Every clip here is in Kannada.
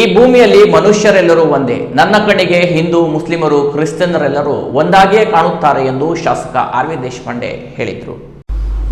ಈ ಭೂಮಿಯಲ್ಲಿ ಮನುಷ್ಯರೆಲ್ಲರೂ ಒಂದೇ. ನನ್ನ ಕಡೆಗೆ ಹಿಂದೂ, ಮುಸ್ಲಿಮರು, ಕ್ರಿಶ್ಚಿಯನ್ನರೆಲ್ಲರೂ ಒಂದಾಗಿಯೇ ಕಾಣುತ್ತಾರೆ ಎಂದು ಶಾಸಕ ಆರ್.ವಿ. ದೇಶಪಾಂಡೆ ಹೇಳಿದರು.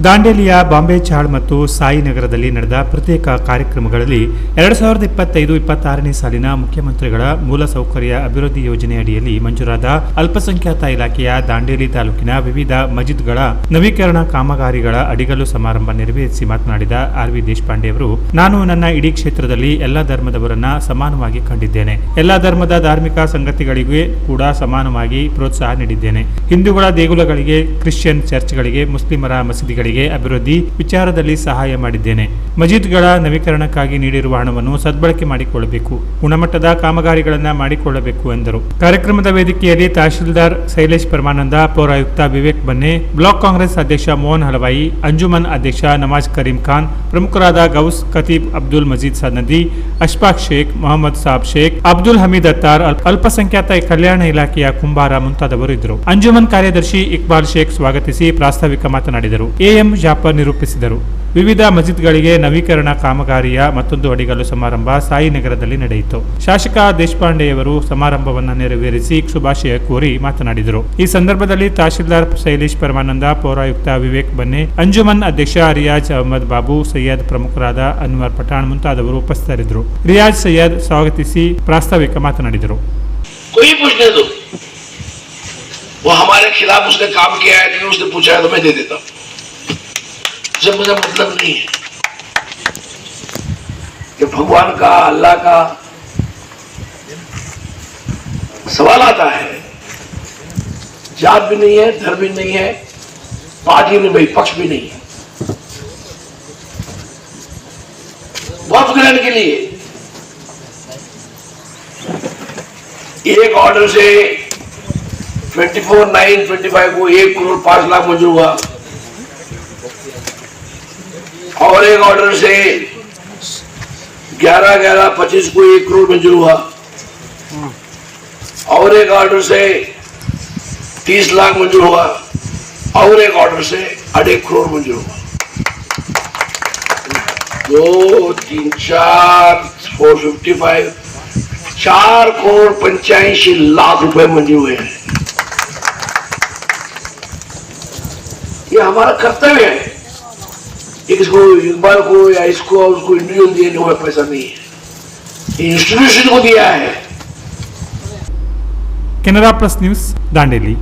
ದಾಂಡೇಲಿಯ ಬಾಂಬೆ ಚಾಳ್ ಮತ್ತು ಸಾಯಿನಗರದಲ್ಲಿ ನಡೆದ ಪ್ರತ್ಯೇಕ ಕಾರ್ಯಕ್ರಮಗಳಲ್ಲಿ 2025-26ನೇ ಸಾಲಿನ ಮುಖ್ಯಮಂತ್ರಿಗಳ ಮೂಲಸೌಕರ್ಯ ಅಭಿವೃದ್ಧಿ ಯೋಜನೆ ಅಡಿಯಲ್ಲಿ ಮಂಜೂರಾದ ಅಲ್ಪಸಂಖ್ಯಾತ ಇಲಾಖೆಯ ದಾಂಡೇಲಿ ತಾಲೂಕಿನ ವಿವಿಧ ಮಸ್ಜಿದ್ಗಳ ನವೀಕರಣ ಕಾಮಗಾರಿಗಳ ಅಡಿಗಲ್ಲು ಸಮಾರಂಭ ನೆರವೇರಿಸಿ ಮಾತನಾಡಿದ ಆರ್.ವಿ. ದೇಶಪಾಂಡೆ ಅವರು, ನಾನು ನನ್ನ ಇಡೀ ಕ್ಷೇತ್ರದಲ್ಲಿ ಎಲ್ಲ ಧರ್ಮದವರನ್ನ ಸಮಾನವಾಗಿ ಕಂಡಿದ್ದೇನೆ. ಎಲ್ಲ ಧರ್ಮದ ಧಾರ್ಮಿಕ ಸಂಗತಿಗಳಿಗೆ ಕೂಡ ಸಮಾನವಾಗಿ ಪ್ರೋತ್ಸಾಹ ನೀಡಿದ್ದೇನೆ. ಹಿಂದೂಗಳ ದೇಗುಲಗಳಿಗೆ, ಕ್ರಿಶ್ಚಿಯನ್ ಚರ್ಚ್ಗಳಿಗೆ, ಮುಸ್ಲಿಮರ ಮಸೀದಿಗಳಿಗೆ ಅಭಿವೃದ್ಧಿ ವಿಚಾರದಲ್ಲಿ ಸಹಾಯ ಮಾಡಿದ್ದೇನೆ. ಮಸ್ಜಿದ್ಗಳ ನವೀಕರಣಕ್ಕಾಗಿ ನೀಡಿರುವ ಹಣವನ್ನು ಸದ್ಬಳಕೆ ಮಾಡಿಕೊಳ್ಳಬೇಕು, ಗುಣಮಟ್ಟದ ಕಾಮಗಾರಿಗಳನ್ನು ಮಾಡಿಕೊಳ್ಳಬೇಕು ಎಂದರು. ಕಾರ್ಯಕ್ರಮದ ವೇದಿಕೆಯಲ್ಲಿ ತಹಶೀಲ್ದಾರ್ ಶೈಲೇಶ್ ಪರಮಾನಂದ, ಪೌರಾಯುಕ್ತ ವಿವೇಕ್ ಬನ್ನೆ, ಬ್ಲಾಕ್ ಕಾಂಗ್ರೆಸ್ ಅಧ್ಯಕ್ಷ ಮೋಹನ್ ಹಲವಾಯಿ, ಅಂಜುಮನ್ ಅಧ್ಯಕ್ಷ ನವಾಜ್ ಕರೀಂ ಖಾನ್, ಪ್ರಮುಖರಾದ ಗೌಸ್ ಖತೀಬ್, ಅಬ್ದುಲ್ ಮಜೀದ್ ಸನದಿ, ಅಶ್ಫಾಕ್ ಶೇಖ್, ಮೊಹಮ್ಮದ್ ಸಾಬ್ ಶೇಖ್, ಅಬ್ದುಲ್ ಹಮೀದ್ ಅತ್ತಾರ್, ಅಲ್ಪಸಂಖ್ಯಾತ ಕಲ್ಯಾಣ ಇಲಾಖೆಯ ಕುಂಬಾರ ಮುಂತಾದವರು ಇದ್ದರು. ಅಂಜುಮನ್ ಕಾರ್ಯದರ್ಶಿ ಇಕ್ಬಾಲ್ ಶೇಖ್ ಸ್ವಾಗತಿಸಿ ಪ್ರಾಸ್ತಾವಿಕ ಮಾತನಾಡಿದರು. ಎಎಂ ಜಾಫರ್ ನಿರೂಪಿಸಿದರು. ವಿವಿಧ ಮಸ್ಜಿದ್ಗಳಿಗೆ ನವೀಕರಣ ಕಾಮಗಾರಿಯ ಮತ್ತೊಂದು ಅಡಿಗಲ್ಲು ಸಮಾರಂಭ ಸಾಯಿನಗರದಲ್ಲಿ ನಡೆಯಿತು. ಶಾಸಕ ದೇಶಪಾಂಡೆಯವರು ಸಮಾರಂಭವನ್ನು ನೆರವೇರಿಸಿ ಶುಭಾಶಯ ಕೋರಿ ಮಾತನಾಡಿದರು. ಈ ಸಂದರ್ಭದಲ್ಲಿ ತಹಶೀಲ್ದಾರ್ ಶೈಲೇಶ್ ಪರಮಾನಂದ, ಪೌರಾಯುಕ್ತ ವಿವೇಕ್ ಬನ್ನೆ, ಅಂಜುಮನ್ ಅಧ್ಯಕ್ಷ ರಿಯಾಜ್ ಅಹಮದ್ ಬಾಬು, ಸೈಯದ್ ಪ್ರಮುಖರಾದ ಅನ್ವರ್ ಪಠಾಣ್ ಮುಂತಾದವರು ಉಪಸ್ಥಿತರಿದ್ದರು. ರಿಯಾಜ್ ಸೈಯದ್ ಸ್ವಾಗತಿಸಿ ಪ್ರಾಸ್ತಾವಿಕ ಮಾತನಾಡಿದರು. वो हमारे खिलाफ उसने काम किया है कि उसने पूछा है तो मैं दे देता हूं. जब मुझे मतलब नहीं है कि भगवान का, अल्लाह का सवाल आता है. जात भी नहीं है, धर्म भी नहीं है, पार्टी नहीं, भाई पक्ष भी नहीं है. वक्फ ग्रहण के लिए एक ऑर्डर से 24/9/25 को 1,05,00,000 मंजूर हुआ और एक ऑर्डर से 11/11/25 को 1 करोड़ मंजूर हुआ और एक ऑर्डर से 30 लाख मंजूर हुआ और एक ऑर्डर से 2.5 करोड़ मंजूर हुआ. 2, 3, 4, 455 4,85,00,000 रुपए मंजूर हुए हैं. ये हमारा कर्तव्य है. इसको इकबाल को या इसको और उसको इंडिविजुअल दिए हुए पैसा नहीं है, इंस्टीट्यूशन को दिया है. Canara plus news Dandeli.